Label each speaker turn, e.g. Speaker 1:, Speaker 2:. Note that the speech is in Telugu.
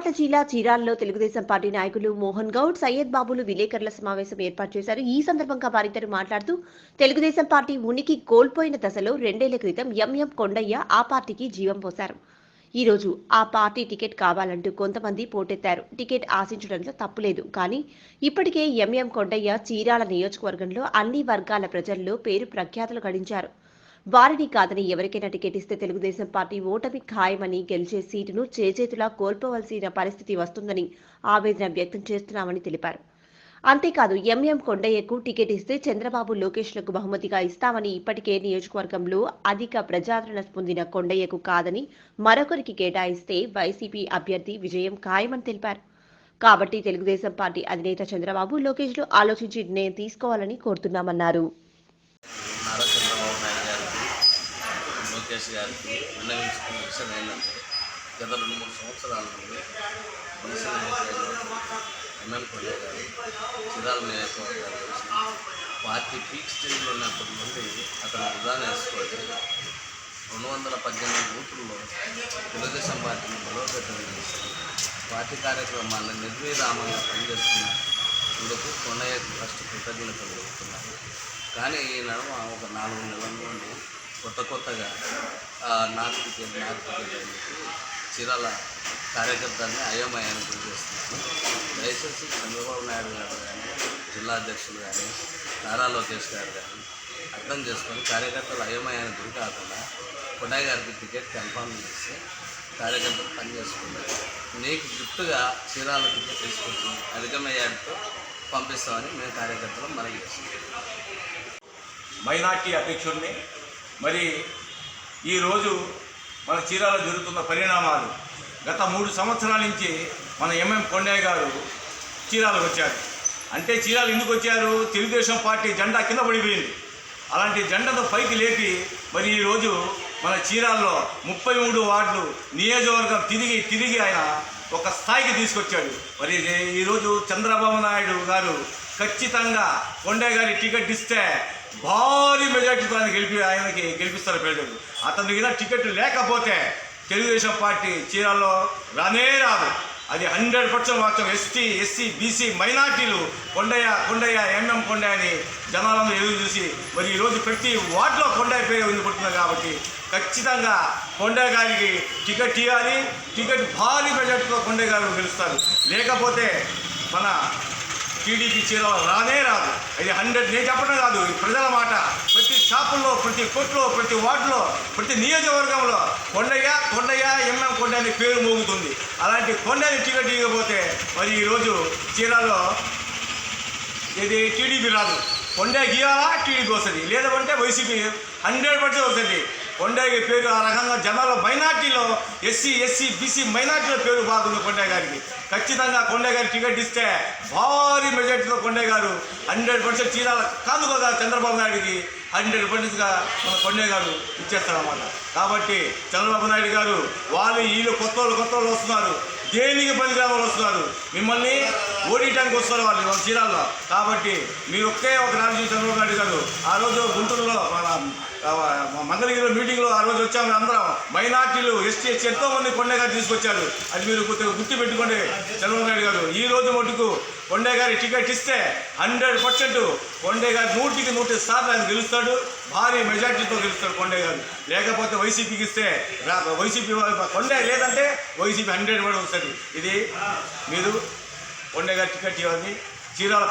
Speaker 1: బాపట్ల జిల్లా చీరాలలో తెలుగుదేశం పార్టీ నాయకులు మోహన్ గౌడ్, సయ్యద్ బాబులు విలేకరుల సమావేశం ఏర్పాటు చేశారు. ఈ సందర్భంగా వారిద్దరు మాట్లాడుతూ తెలుగుదేశం పార్టీ ఉనికి కోల్పోయిన దశలో 2 ఏళ్ల క్రితం ఎంఎం కొండయ్య ఆ పార్టీకి జీవం పోశారు. ఈ రోజు ఆ పార్టీ టికెట్ కావాలంటూ కొంతమంది పోటెత్తారు. టికెట్ ఆశించడంలో తప్పులేదు, కానీ ఇప్పటికే ఎంఎం కొండయ్య చీరాల నియోజకవర్గంలో అన్ని వర్గాల ప్రజల్లో పేరు ప్రఖ్యాతులు గడించారు. వారిని కాదని ఎవరికైనా టికెట్ ఇస్తే తెలుగుదేశం పార్టీ ఓటమి ఖాయమని, గెలిచే సీటును చేజేతులా కోల్పోవలసిన పరిస్థితి వస్తుందని ఆవేదన వ్యక్తం చేస్తున్నామని తెలిపారు. అంతేకాదు ఎంఎం కొండయ్యకు టికెట్ ఇస్తే చంద్రబాబు, లోకేష్లకు బహుమతిగా ఇస్తామని, ఇప్పటికే నియోజకవర్గంలో అధిక ప్రజాదరణ పొందిన కొండయ్యకు కాదని మరొకరికి కేటాయిస్తే వైసీపీ అభ్యర్థి విజయం ఖాయమని తెలిపారు. కాబట్టి తెలుగుదేశం పార్టీ అధినేత చంద్రబాబు, లోకేష్లు ఆలోచించి నిర్ణయం తీసుకోవాలని కోరుతున్నామన్నారు.
Speaker 2: లోకేష్ గారికి విన్నవించుకున్న విషయం ఏంటంటే, గత 2-3 సంవత్సరాల నుండి బీసీ ఎంఎం కొండయ్య గారు చీరాల నియోజకవర్గాలు వచ్చి పార్టీ పీక్ స్టేజ్లో ఉన్నప్పటి నుండి అతను విధానం వేసుకోవాలి 218 బూతుల్లో తెలుగుదేశం పార్టీని బలోపేతం చేసి పార్టీ కార్యక్రమాలను నిర్విరామంగా పనిచేస్తున్నందుకు కొండయ్యకు ఫస్ట్ కృతజ్ఞతలు తెలుపుతున్నారు. కానీ ఈ నడుమ ఒక 4 నెలల నుండి కొత్తగా నార్త్ టికెట్ చీరాల కార్యకర్తల్ని అయోమయాన్ని గురి చేస్తున్నారు. దయచేసి చంద్రబాబు నాయుడు గారు కానీ, జిల్లా అధ్యక్షులు కానీ, నారా లోకేష్ గారు కానీ అర్థం చేసుకొని కార్యకర్తలు అయోమయాన్ని గురి కాకుండా కొండయ్య గారికి టికెట్ కన్ఫర్మ్ చేసి కార్యకర్తలు పనిచేసుకున్నారు. నీకు గిఫ్ట్గా చీరాల టికెట్ తీసుకొచ్చి అధిక మెజార్టీతో పంపిస్తామని మేము కార్యకర్తలు మనవి చేస్తున్నాం.
Speaker 3: మైనార్టీ అధ్యక్షుడిని మరి ఈరోజు మన చీరాలో జరుగుతున్న పరిణామాలు, గత 3 సంవత్సరాల నుంచి మన ఎంఎం కొండయ్య గారు చీరాలకు వచ్చారు. అంటే చీరాలు ఎందుకు వచ్చారు? తెలుగుదేశం పార్టీ జెండా కింద పడిపోయింది. అలాంటి జెండాను పైకి లేపి మరి ఈరోజు మన చీరాల్లో 33 వార్డులు నియోజకవర్గం తిరిగి ఆయన ఒక స్థాయికి తీసుకొచ్చాడు. మరి ఈరోజు చంద్రబాబు నాయుడు గారు ఖచ్చితంగా కొండయ్య గారి టికెట్ ఇస్తే భారీ మెజార్టీతో ఆయనకి గెలిపిస్తారు ప్రజలు. అతనికి టికెట్ లేకపోతే తెలుగుదేశం పార్టీ చీరాల్లో రాదు. అది 100% వాస్తవం. ఎస్టీ, ఎస్సీ, బీసీ మైనార్టీలు కొండయ్య ఎంఎం కొండయ్య అని జనాలను ఎదురు చూసి మరి ఈరోజు ప్రతి వార్డులో కొండయ్య పేరు వినపడుతుంది. కాబట్టి ఖచ్చితంగా కొండయ్య గారికి టికెట్ ఇవ్వాలి. టికెట్ భారీ మెజార్టీతో కొండయ్య గారు గెలుస్తారు. లేకపోతే మన టీడీపీ చీరాలు రాదు. అది 100 నేను చెప్పడం కాదు, ప్రజల మాట. ప్రతి షాపుల్లో, ప్రతి కొట్లో, ప్రతి వార్డులో, ప్రతి నియోజకవర్గంలో కొండయ్య ఎంఎం కొండయ్య అని పేరు మోగుతుంది. అలాంటి కొండయ్య టికెట్ ఇవ్వకపోతే మరి ఈరోజు చీరాలో ఇది టీడీపీ రాదు. కొండయ్య గీయాలా టీడీపీ వస్తుంది, లేదంటే వైసీపీ 100% వస్తుంది. కొండయ్య పేరు ఆ రకంగా జనాల్లో మైనార్టీలో ఎస్సీ బీసీ మైనార్టీలో పేరు బాగుంది కొండయ్య గారికి. ఖచ్చితంగా కొండయ్య గారికి టికెట్ ఇస్తే భారీ మెజార్టీతో కొండయ్య గారు 100% చీరాల కాదు కదా చంద్రబాబు నాయుడికి 100%గా మన కొండయ్య గారు ఇచ్చేస్తారన్నమాట. కాబట్టి చంద్రబాబు నాయుడు గారు వీళ్ళు కొత్త వాళ్ళు వస్తున్నారు, దేనికి పనికిరావాళ్ళు వస్తున్నారు, మిమ్మల్ని ఓడించడానికి వస్తారు వాళ్ళు చీరాల్లో. కాబట్టి మీరు ఒకే ఒక రాజు చంద్రబాబు నాయుడు గారు ఆ రోజు గుంటూరులో మన మంగళగిరిలో మీటింగ్లో ఆ రోజు వచ్చాము అందరం. మైనార్టీలు, ఎస్టీ ఎంతోమంది కొండయ్య గారు తీసుకొచ్చారు. అది మీరు గుర్తు పెట్టుకోండి చంద్రబాబు నాయుడు గారు. ఈ రోజు మటుకు కొండయ్య గారి టికెట్ ఇస్తే 100% కొండయ్య గారు 100కి 100 ఆయన గెలుస్తాడు. భారీ మెజార్టీతో గెలుస్తాడు కొండయ్య గారు. లేకపోతే వైసీపీకి ఇస్తే వైసీపీ కొండయ్య లేదంటే వైసీపీ 100% వస్తుంది. ఇది మీరు కొండయ్య గారి టికెట్ ఇవ్వాలి. చీరాల